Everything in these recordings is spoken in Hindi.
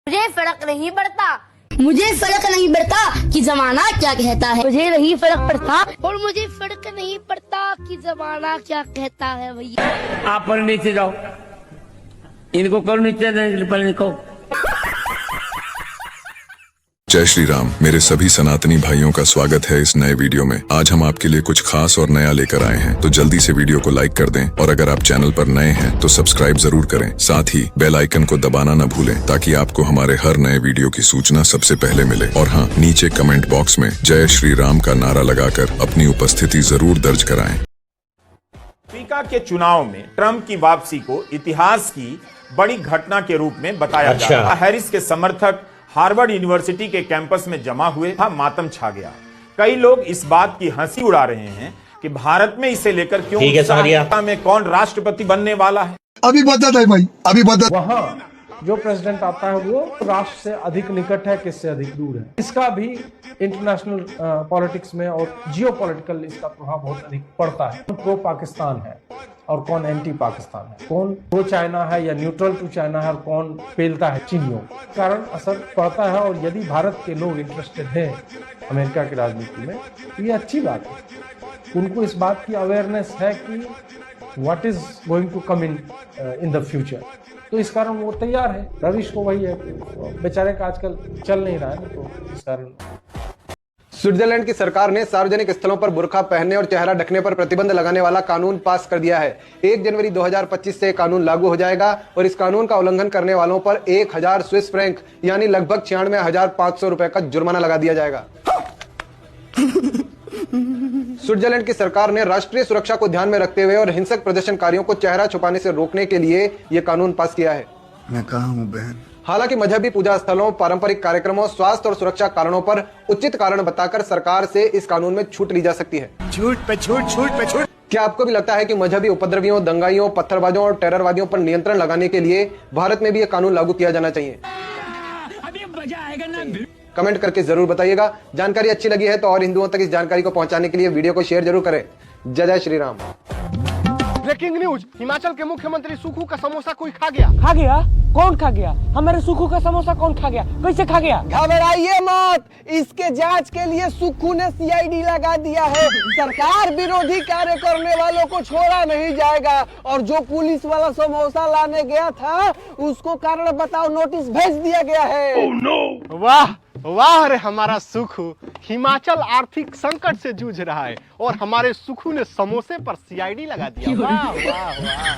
मुझे फर्क नहीं पड़ता, मुझे फर्क नहीं पड़ता कि जमाना क्या कहता है, मुझे नहीं फर्क पड़ता, और मुझे फर्क नहीं पड़ता कि जमाना क्या कहता है। भैया आप पर नीचे जाओ, इनको करो नीचे, पहले इनको। जय श्री राम। मेरे सभी सनातनी भाइयों का स्वागत है इस नए वीडियो में। आज हम आपके लिए कुछ खास और नया लेकर आए हैं, तो जल्दी से वीडियो को लाइक कर दें और अगर आप चैनल पर नए हैं तो सब्सक्राइब जरूर करें। साथ ही बेल आइकन को दबाना न भूलें ताकि आपको हमारे हर नए वीडियो की सूचना सबसे पहले मिले। और हाँ, नीचे कमेंट बॉक्स में जय श्री राम का नारा लगाकर अपनी उपस्थिति जरूर दर्ज कराएं। अमेरिका के चुनाव में ट्रंप की वापसी को इतिहास की बड़ी घटना के रूप में बताया जा रहा है। हैरिस के समर्थक हार्वर्ड यूनिवर्सिटी के कैंपस में जमा हुए, मातम छा गया। कई लोग इस बात की हंसी उड़ा रहे हैं कि भारत में इसे लेकर क्यों उत्साह में कौन राष्ट्रपति बनने वाला है। अभी बदल है भाई, अभी बदल। वहाँ जो प्रेसिडेंट आता है वो राष्ट्र से अधिक निकट है, किससे अधिक दूर है। इसका भी इंटरनेशनल पॉलिटिक्स में और जियो पॉलिटिकल इसका प्रभाव बहुत अधिक पड़ता है। प्रो पाकिस्तान है और कौन एंटी पाकिस्तान है, कौन प्रो चाइना है या न्यूट्रल टू चाइना है और कौन पेलता है चीनियों, कारण असर पड़ता है। और यदि भारत के लोग इंटरेस्टेड हैं अमेरिका की राजनीति में तो ये अच्छी बात है। उनको इस बात की अवेयरनेस है कि what is going to come in the future, तो इस कारण वो तैयार है। रविश को वही है, बेचारे का आजकल चल नहीं रहा है, तो इस कारण। स्विट्जरलैंड की सरकार ने सार्वजनिक स्थलों पर बुर्का पहनने और चेहरा ढकने पर प्रतिबंध लगाने वाला कानून पास कर दिया है। 1 जनवरी 2025 से कानून लागू हो जाएगा और इस कानून का उल्लंघन करने वालों पर 1000 स्विस फ्रैंक यानी लगभग 96,500 रुपए का जुर्माना लगा दिया जाएगा। स्विट्जरलैंड की सरकार ने राष्ट्रीय सुरक्षा को ध्यान में रखते हुए और हिंसक प्रदर्शनकारियों को चेहरा छुपाने से रोकने के लिए यह कानून पास किया है। मैं कहाँ हूँ बहन। हालांकि मजहबी पूजा स्थलों, पारंपरिक कार्यक्रमों, स्वास्थ्य और सुरक्षा कारणों पर उचित कारण बताकर सरकार से इस कानून में छूट ली जा सकती है। छूट पे छूट, छूट पे छूट। क्या आपको भी लगता है कि मजहबी उपद्रवियों, दंगाइयों, पत्थरबाजों और टेररवादियों पर नियंत्रण लगाने के लिए भारत में भी यह कानून लागू किया जाना चाहिए? अभी मजा आएगा ना। कमेंट करके जरूर बताइएगा। जानकारी अच्छी लगी है तो और हिंदुओं तक इस जानकारी को पहुंचाने के लिए वीडियो को शेयर जरूर करें। जय जय श्री राम। ब्रेकिंग न्यूज, हिमाचल के मुख्यमंत्री सुखू का समोसा कोई खा गया। खा गया? कौन खा गया? हमारे सुखू का समोसा कौन खा गया? कैसे खा गया? घबराइए मत, इसके जांच के लिए सुखू ने सीआईडी लगा दिया है। सरकार विरोधी कार्य करने वालों को छोड़ा नहीं जाएगा और जो पुलिस वाला समोसा लाने गया था उसको कारण बताओ नोटिस भेज दिया गया है। Oh, no! वाह वाह रे हमारा सुखू। हिमाचल आर्थिक संकट से जूझ रहा है और हमारे सुखू ने समोसे पर सीआईडी लगा दिया। वाह वाह वाह।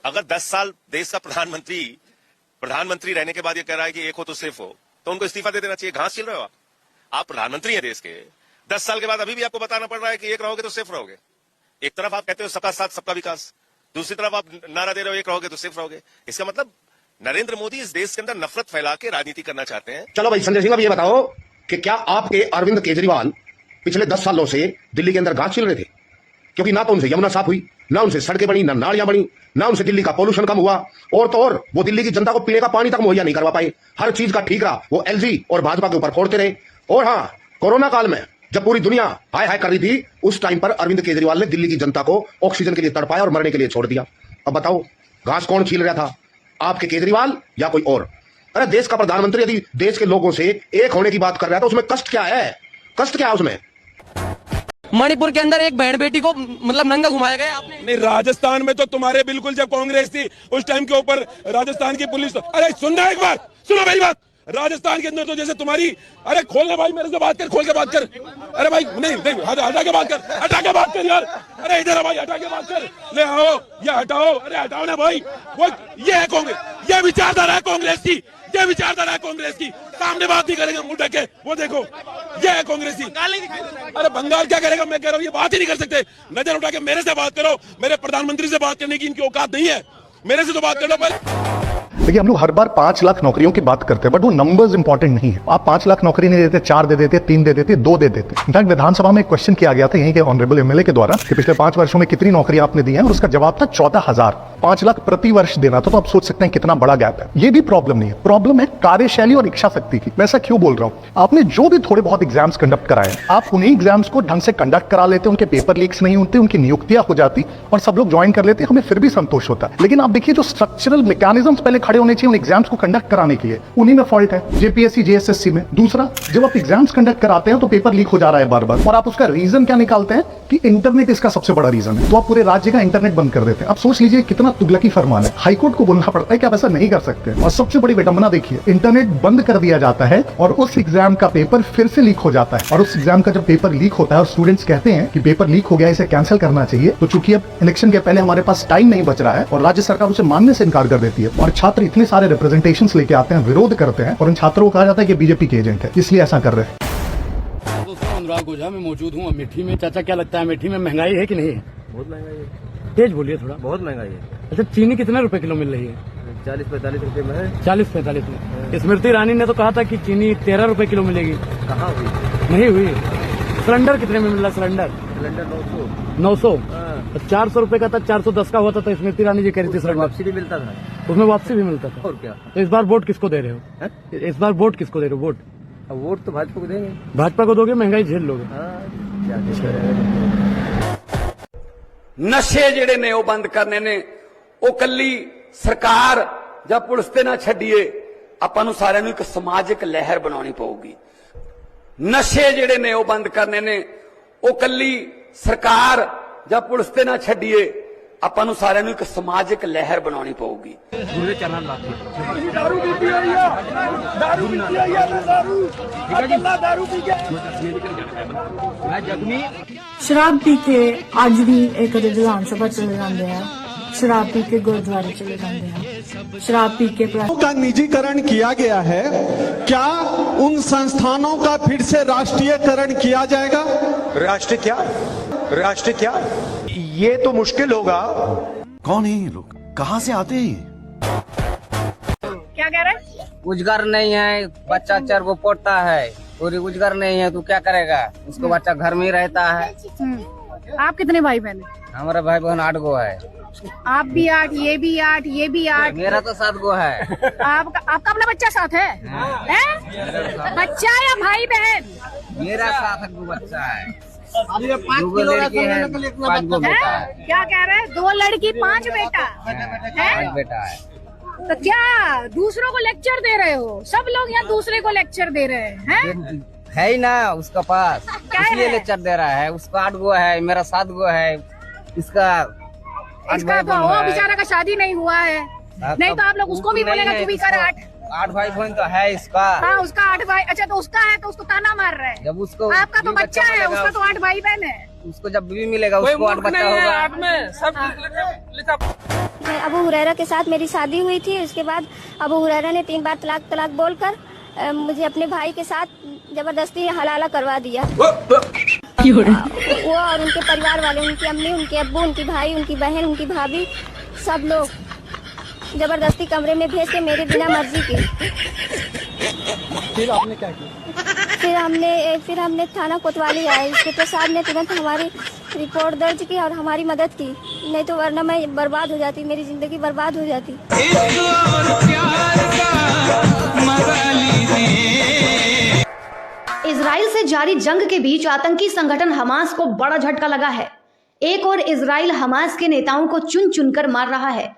अगर 10 साल देश का प्रधानमंत्री रहने के बाद ये कह रहा है कि एक हो तो सिर्फ हो, तो उनको इस्तीफा दे देना चाहिए। घास छिल रहे हो आप प्रधानमंत्री हैं देश के। 10 साल के बाद अभी भी आपको बताना पड़ रहा है कि एक रहोगे तो सिर्फ रहोगे। एक तरफ आप कहते हो सबका साथ सबका विकास, दूसरी तरफ आप नारा दे रहे हो एक रहोगे तो सिर्फ रहोगे। इसका मतलब नरेंद्र मोदी इस देश के अंदर नफरत फैला के राजनीति करना चाहते हैं। चलो भाई संजय सिंह, अब ये बताओ कि क्या आपके अरविंद केजरीवाल पिछले 10 सालों से दिल्ली के अंदर घास छिल रहे थे? क्योंकि ना तो उनसे यमुना साफ हुई, ना उनसे सड़कें बनी, ना नालियां बनी, ना उनसे दिल्ली का पोल्यूशन कम हुआ, और तो और वो दिल्ली की जनता को पीने का पानी तक मुहैया नहीं करवा पाए। हर चीज का ठीक रहा, वो एलजी और भाजपा के ऊपर फोड़ते रहे। और हाँ, कोरोना काल में जब पूरी दुनिया हाय हाय कर रही थी, उस टाइम पर अरविंद केजरीवाल ने दिल्ली की जनता को ऑक्सीजन के लिए तड़पाया और मरने के लिए छोड़ दिया। अब बताओ घास कौन छील रहा था, आपके केजरीवाल या कोई और? अरे देश का प्रधानमंत्री यदि देश के लोगों से एक होने की बात कर रहा है तो उसमें कष्ट क्या है? कष्ट क्या है उसमें? मणिपुर के अंदर एक बहन बेटी को मतलब नंगा घुमाया गया आपने। नहीं, राजस्थान में तो तुम्हारे बिल्कुल जब कांग्रेस थी उस टाइम के ऊपर राजस्थान की पुलिस, अरे सुनना एक बार, सुनो मेरी बात। राजस्थान के अंदर तो जैसे तुम्हारी, अरे खोलना भाई, मेरे से बात कर, खोल के बात कर। अरे भाई नहीं, हटा के बात कर, हटा के बात कर यार। अरे इधर भाई, हटा के बात कर, ले आओ या हटाओ। अरे हटाओ ना भाई, वो ये है कांग्रेस, ये विचारधारा है कांग्रेस की, ये विचारधारा है कांग्रेस की। सामने बात नहीं करेगा मुंह ढक के, वो देखो ये है कांग्रेस की। अरे बंगाल क्या करेगा, मैं कह रहा हूँ ये बात ही नहीं कर सकते। नजर उठा के मेरे से बात करो, मेरे प्रधानमंत्री से बात करने की इनकी औकात नहीं है। मेरे से तो बात करो पहले। देखिए हम लोग हर बार 5 लाख नौकरियों की बात करते हैं, बट वो नंबर्स इंपॉर्टेंट नहीं है। आप 5 लाख नौकरी नहीं देते, 4 दे देते, 3 दे देते, 2 दे देते। इनफैक्ट विधानसभा में एक क्वेश्चन किया गया था यहीं के ऑनरेबल एमएलए के द्वारा कि पिछले 5 वर्षों में कितनी नौकरियां आपने दी हैं, और उसका जवाब था 14,000। 5 लाख प्रति वर्ष देना था, तो आप सोच सकते हैं कितना बड़ा गैप है। ये भी प्रॉब्लम नहीं है, प्रॉब्लम है कार्यशैली और इच्छा शक्ति की। मैं ऐसा क्यों बोल रहा हूं? आपने जो भी थोड़े बहुत एग्जाम्स कंडक्ट कराए, आप उन्हीं एग्जाम्स को ढंग से कंडक्ट करा लेते, उनके पेपर लीक्स नहीं होते, उनकी नियुक्तियां हो जाती और सब लोग ज्वाइन कर लेते, हमें फिर भी संतोष होता। लेकिन आप देखिए जो स्ट्रक्चरल मैकेनिज्म्स पहले खड़े होने चाहिए उन एग्जाम्स को कंडक्ट कराने के लिए, उन्हीं में फॉल्ट है, जेपीएससी जेएसएससी में। दूसरा, जब आप एग्जाम्स कंडक्ट कराते हैं तो पेपर लीक हो जा रहा है बार बार, और आप उसका रीजन क्या निकालते हैं कि इंटरनेट इसका सबसे बड़ा रीजन है, तो आप पूरे राज्य का इंटरनेट बंद कर देते हैं। आप सोच लीजिए कितना तुगलकी फरमान है। हाईकोर्ट को बोलना पड़ता है कि आप ऐसा नहीं कर सकते। और सबसे बड़ी विडंबना देखिए, इंटरनेट बंद कर दिया जाता है और उस एग्जाम का पेपर फिर से लीक हो जाता है। और उस एग्जाम का जब पेपर लीक होता है और स्टूडेंट्स कहते हैं कि पेपर लीक हो गया, इसे कैंसिल करना चाहिए, तो चूंकि अब इलेक्शन के पहले हमारे पास टाइम नहीं बच रहा है और राज्य सरकार उसे मानने से इनकार कर देती है, और छात्र इतने सारे रिप्रेजेंटेशंस लेके आते हैं, विरोध करते हैं, और इन छात्रों को कहा जाता है कि बीजेपी के एजेंट है, इसलिए ऐसा कर रहे हैं। दोस्तों, अनुराग ओझा में मौजूद हूँ अमेठी में। चाचा, क्या लगता है अमेठी में महंगाई है कि नहीं है? बहुत महंगाई है। तेज बोलिए थोड़ा। बहुत महंगाई है। अच्छा, चीनी कितने रुपए किलो मिल रही है? 40-45 रुपए में है। 40-45 में। स्मृति ईरानी ने तो कहा था कि चीनी 13 रुपए किलो मिलेगी। कहाँ हुई? नहीं हुई। सिलेंडर कितने में मिल रहा? सिलेंडर 900। 400 रुपए का था, 410 का हुआ था, तो स्मृति ईरानी जी कह रही थी सिलेंडर वापसी भी मिलता था। उसमें वापसी भी मिलता था। और क्या? तो इस बार वोट किसको दे रहे हो? इस बार वोट किसको दे रहे हो? वोट तो भाजपा को देंगे। भाजपा को दोगे? महंगाई झेल लोगे? नशे जेडे ने वो बंद करने ने वो कली सरकार ਜਾਂ ਪੁਲਿਸ ਤੇ ਨਾ ਛੱਡੀਏ, ਆਪਾਂ ਨੂੰ ਸਾਰਿਆਂ ਨੂੰ ਇੱਕ ਸਮਾਜਿਕ ਲਹਿਰ ਬਣਾਉਣੀ ਪਊਗੀ। ਨਸ਼ੇ ਜਿਹੜੇ ਨੇ ਉਹ ਬੰਦ ਕਰਨੇ ਨੇ ਉਹ ਕੱਲੀ ਸਰਕਾਰ ਜਾਂ ਪੁਲਿਸ ਤੇ ਨਾ ਛੱਡੀਏ, ਆਪਾਂ ਨੂੰ ਸਾਰਿਆਂ ਨੂੰ ਇੱਕ ਸਮਾਜਿਕ ਲਹਿਰ ਬਣਾਉਣੀ ਪਊਗੀ। शराब पी के आज भी एक विधान सभा चले जाते हैं, शराब पी के गुरुद्वारे चले जाते हैं, शराब पी के का निजीकरण किया गया है, क्या उन संस्थानों का फिर से राष्ट्रीयकरण किया जाएगा? राष्ट्रीय क्या? ये तो मुश्किल होगा। कौन है ये लोग, कहाँ से आते हैं? क्या कह रहे हैं? रोजगार नहीं है, बच्चा 4 को पढ़ता है, और रोजगार नहीं है तो क्या करेगा? उसको बच्चा घर में ही रहता है। आप कितने भाई बहन हैं? हमारा भाई बहन 8 गो है। आप भी 8, ये भी 8, ये भी 8। मेरा तो 7 गो है। आपका अपना बच्चा साथ है? बच्चा या भाई बहन? मेरा 7 गो बच्चा है। 5 2 लड़की है, 5 गो बेटा है। क्या कह रहे हैं? 2 लड़की 5 बेटा है? 5 बेटा है। तो क्या दूसरों को लेक्चर दे रहे हो? सब लोग यहाँ दूसरे को लेक्चर दे रहे हैं? है ही ना उसका पास, इसलिए है? लेक्चर दे रहा है। उसका 8 गो है, मेरा 7 गो है। इसका तो वो बेचारा का शादी नहीं हुआ है, नहीं तो आप लोग उसको भी बोलेगा तू भी कर 8 भाई बहन तो है इसका। हाँ, उसका 8 भाई। अच्छा, तो उसका है तो उसको ताना मार रहे हैं। जब उसको आपका तो बच्चा है, उसका तो 8 भाई बहन है। उसको जब भी मिलेगा उसको 8 बच्चा होगा। मैं अबू हुरैरा के साथ मेरी शादी हुई थी, उसके बाद अबू हुरैरा ने 3 बार तलाक बोलकर मुझे अपने भाई के साथ जबरदस्ती हलाला करवा दिया। वो और उनके परिवार वाले, उनकी अम्मी, उनके अब्बू, उनकी भाई, उनकी बहन, उनकी भाभी, सब लोग जबरदस्ती कमरे में भेज के मेरे बिना मर्जी की। फिर आपने क्या किया? फिर हमने थाना कोतवाली आए, इंस्पेक्टर साहब ने तुरंत हमारी रिपोर्ट दर्ज की और हमारी मदद की, नहीं तो वरना मैं बर्बाद हो जाती, मेरी जिंदगी बर्बाद हो जाती। इजराइल से जारी जंग के बीच आतंकी संगठन हमास को बड़ा झटका लगा है। एक और इजराइल हमास के नेताओं को चुन चुनकर मार रहा है,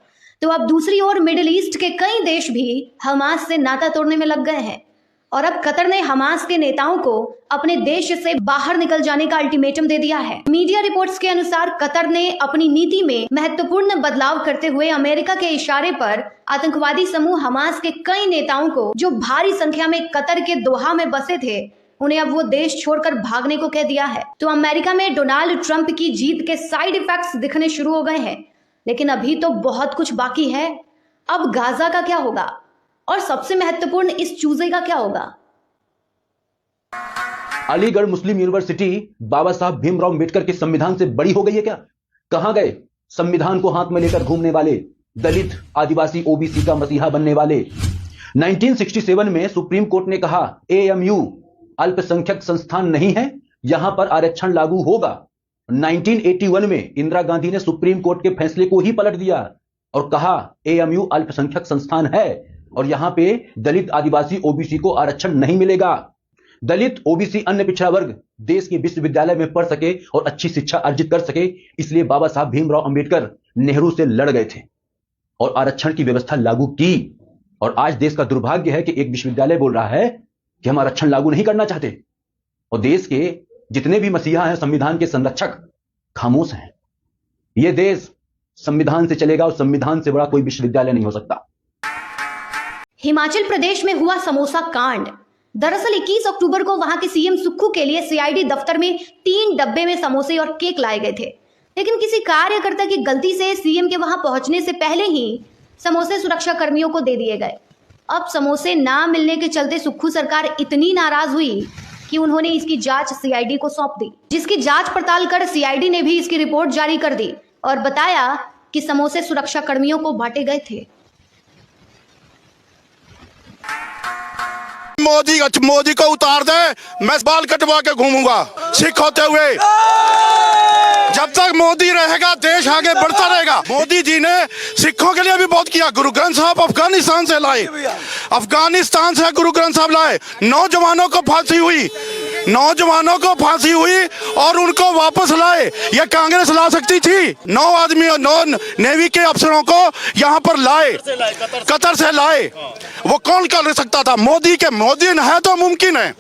तो अब दूसरी ओर मिडिल ईस्ट के कई देश भी हमास से नाता तोड़ने में लग गए हैं। और अब कतर ने हमास के नेताओं को अपने देश से बाहर निकल जाने का अल्टीमेटम दे दिया है। मीडिया रिपोर्ट्स के अनुसार कतर ने अपनी नीति में महत्वपूर्ण बदलाव करते हुए अमेरिका के इशारे पर आतंकवादी समूह हमास के कई नेताओं को, जो भारी संख्या में कतर के दोहा में बसे थे, उन्हें अब वो देश छोड़कर भागने को कह दिया है। तो अमेरिका में डोनाल्ड ट्रंप की जीत के साइड इफेक्ट्स दिखने शुरू हो गए हैं, लेकिन अभी तो बहुत कुछ बाकी है। अब गाजा का क्या होगा, और सबसे महत्वपूर्ण इस चूजे का क्या होगा? अलीगढ़ मुस्लिम यूनिवर्सिटी बाबा साहब भीमराव अम्बेडकर के संविधान से बड़ी हो गई है क्या? कहां गए संविधान को हाथ में लेकर घूमने वाले दलित, आदिवासी, ओबीसी का मसीहा बनने वाले। 1967 में सुप्रीम कोर्ट ने कहा एएमयू अल्पसंख्यक संस्थान नहीं है, यहां पर आरक्षण लागू होगा। 1981 में इंदिरा गांधी ने सुप्रीम कोर्ट के फैसले को ही पलट दिया और कहा एएमयू अल्पसंख्यक संस्थान है और यहां पे दलित, आदिवासी, ओबीसी को आरक्षण नहीं मिलेगा। दलित, ओबीसी, अन्य पिछड़ा वर्ग देश के विश्वविद्यालय में पढ़ सके और अच्छी शिक्षा अर्जित कर सके, इसलिए बाबा साहब भीमराव अंबेडकर नेहरू से लड़ गए थे और आरक्षण की व्यवस्था लागू की। और आज देश का दुर्भाग्य है कि एक विश्वविद्यालय बोल रहा है कि हम आरक्षण लागू नहीं करना चाहते और देश के जितने भी मसीहा हैं, संविधान के संरक्षक, खामोश हैं। यह देश संविधान से चलेगा और संविधान से बड़ा कोई विश्वविद्यालय नहीं हो सकता। हिमाचल प्रदेश में हुआ समोसा कांड। दरअसल 21 अक्टूबर को वहां के सीएम सुक्खू के लिए सीआईडी दफ्तर में 3 डब्बे में समोसे और केक लाए गए थे, लेकिन किसी कार्यकर्ता की गलती से सीएम के वहां पहुंचने से पहले ही समोसे सुरक्षा कर्मियों को दे दिए गए। अब समोसे ना मिलने के चलते सुक्खू सरकार इतनी नाराज हुई कि उन्होंने इसकी जांच सीआईडी को सौंप दी, जिसकी जांच पड़ताल कर सीआईडी ने भी इसकी रिपोर्ट जारी कर दी और बताया कि समोसे सुरक्षा कर्मियों को बांटे गए थे। मोदी को उतार दे, मैं बाल कटवा के घूमूंगा सिख होते हुए। जब तक मोदी रहेगा देश आगे बढ़ता रहेगा। मोदी जी ने सिखों के लिए भी बहुत किया। गुरु ग्रंथ साहब अफगानिस्तान से लाए, अफगानिस्तान से गुरु ग्रंथ साहब लाए। नौजवानों को फांसी हुई और उनको वापस लाए। यह कांग्रेस ला सकती थी। 9 आदमी, 9 नेवी के अफसरों को यहाँ पर लाए, कतर से लाए। वो कौन कर सकता था? मोदी है तो मुमकिन है।